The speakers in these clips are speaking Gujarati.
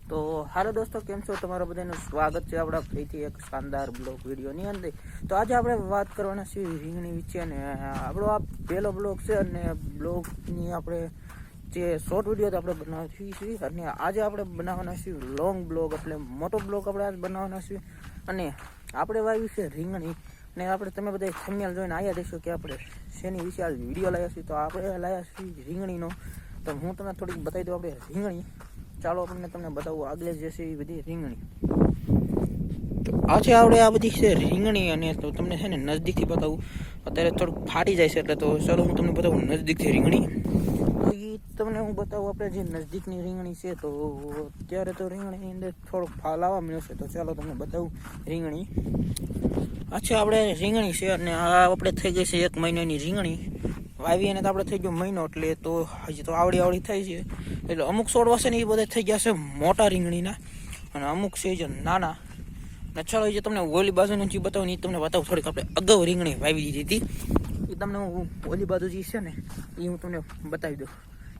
તો હાલો દોસ્તો, કેમ છો? તમારા બધાનું સ્વાગત છે આપણા ફરીથી એક શાનદાર બ્લોગ વિડીયોની અંદર. તો આજે આપણે વાત કરવાના છીએ રીંગણી વિશે, અને આપણો આ પહેલો બ્લોગ છે. અને બ્લોગની આપણે જે શોર્ટ વિડીયો આપણે બનાવીએ છીએ, અને આજે આપણે બનાવવાના છીએ લોંગ બ્લોગ, એટલે મોટો બ્લોગ આપણે આજ બનાવવાના છીએ. અને આપણે વાવ્યું છે રીંગણી, ને આપણે તમે બધા થંબનેલ જોઈને આવ્યા દેશો કે આપણે શેની વિશે આ વિડીયો લાવ્યા છીએ. તો આપણે લાવ્યા છીએ રીંગણીનો. તો હું તમને થોડીક બતાવી દઉં આપણે રીંગણી. ચાલો આપણને તમને બતાવું આગળ જે છે એ બધી રીંગણી. તો આ છે આપણે આ બધી છે રીંગણી, અને તો તમને છે ને નજદીકથી બતાવું. અત્યારે થોડુંક ફાટી જાય છે, એટલે તો ચાલો હું તમને બતાવું નજદીકથી રીંગણી. તો એ તમને હું બતાવું આપણે જે નજદીકની રીંગણી છે. તો અત્યારે તો રીંગણીની અંદર થોડોક ફાલ આવવા મળ્યો છે. તો ચાલો તમને બતાવું રીંગણી. આ છે આપણે રીંગણી છે, અને આ આપણે થઈ ગઈ છે 1 મહિનાની રીંગણી. વાવી અને તો આપણે થઈ ગયો મહિનો, એટલે તો હજી તો આવડી થઈ છે. એટલે અમુક છોડવા છે ને એ બધા થઈ ગયા છે મોટા રીંગણીના, અને અમુક છે જે નાના. ને ચાલો જે તમને ઓલી બાજુનું જે બતાવું એ તમને બતાવું. થોડીક આપણે અગાઉ રીંગણી વાવી દીધી હતી, એ તમને હું ઓલી બાજુ જે છે ને એ હું તમને બતાવી દઉં.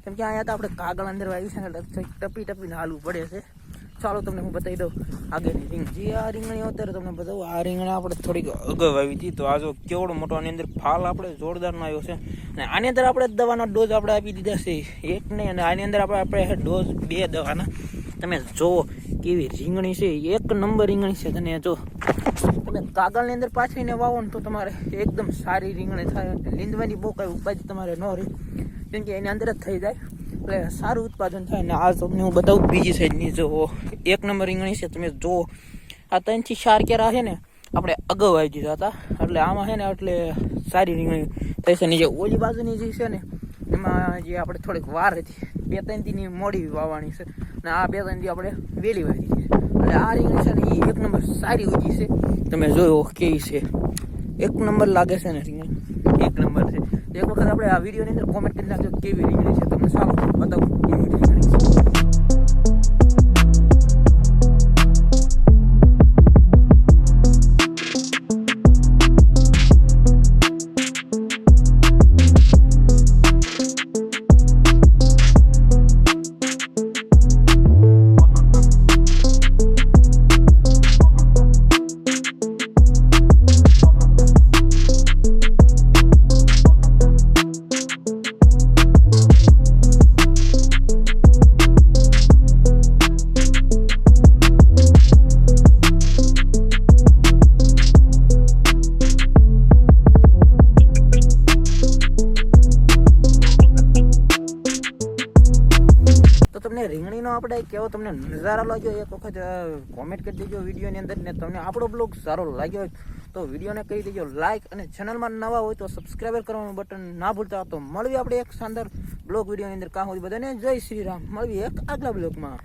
કેમ કે અહીંયા તો આપણે કાગળ અંદર વાવી છે ને, એટલે ટપી ટપીને હાલવું પડે છે. ચાલો તમને હું બતાવી દઉં આગળની રીંગણી. જે આ રીંગણી અત્યારે તમને બતાવું, આ રીંગણી આપણે થોડીક અગાઉ વાવી હતી. તો આ જો કેવડો મોટો આની અંદર ફાલ આપણે જોરદારનો આવ્યો છે. અને આની અંદર આપણે દવાનો ડોઝ આપણે આપી દીધા છે 1 નહીં, અને આની અંદર આપણે ડોઝ 2 દવાના. તમે જુઓ કેવી રીંગણી છે, 1 નંબર રીંગણી છે. અને જો તમે કાગળની અંદર પાછળને વાવો ને તો તમારે એકદમ સારી રીંગણી થાય. લીંદવાની બહુ કાંઈ ઉપાધિ તમારે ન રહે, કેમ કે એની અંદર જ થઈ જાય, એટલે સારું ઉત્પાદન થાય. ને આ તમને હું બતાવું બીજી સાઈડની. જો 1 નંબર રીંગણી છે. તમે જુઓ આ 3 થી 4 કેરા છે ને આપણે અગાઉ આવી દીધા હતા, એટલે આમાં છે ને એટલે સારી રીંગણી થઈ છે. ને જે ઓલી બાજુની જે છે ને એમાં જે આપણે થોડીક વાર હતી, 2-3 દીની મોડી વાવવાની છે, અને આ 2-3 દી આપણે વહેલી વાવી છે. એટલે આ રીંગણી છે ને એ 1 નંબર સારી ઉગી છે. તમે જોયો કેવી છે, 1 નંબર લાગે છે ને રીંગણી, 1 નંબર છે. એક વખત આપણે આ વિડીયોની અંદર કોમેન્ટ કરી નાખજો કેવી રીંગણી છે. તમને ચાલો બતાવું કેવી રીંગણી છે. તમને રીંગણીનો આપણે કેવો તમને નજારો લાગ્યો એક વખત કોમેન્ટ કરી દેજો વિડીયોની અંદર. ને તમને આપણો બ્લોગ સારો લાગ્યો હોય તો વિડીયોને કરી દેજો લાઇક, અને ચેનલમાં નવા હોય તો સબસ્ક્રાઈબર કરવાનું બટન ના ભૂલતા. તો મળવી આપણે એક શાનદાર બ્લોગ વિડીયોની અંદર. કાં સુધી બધાને જય શ્રી રામ. મળવી એક આગલા બ્લોગમાં.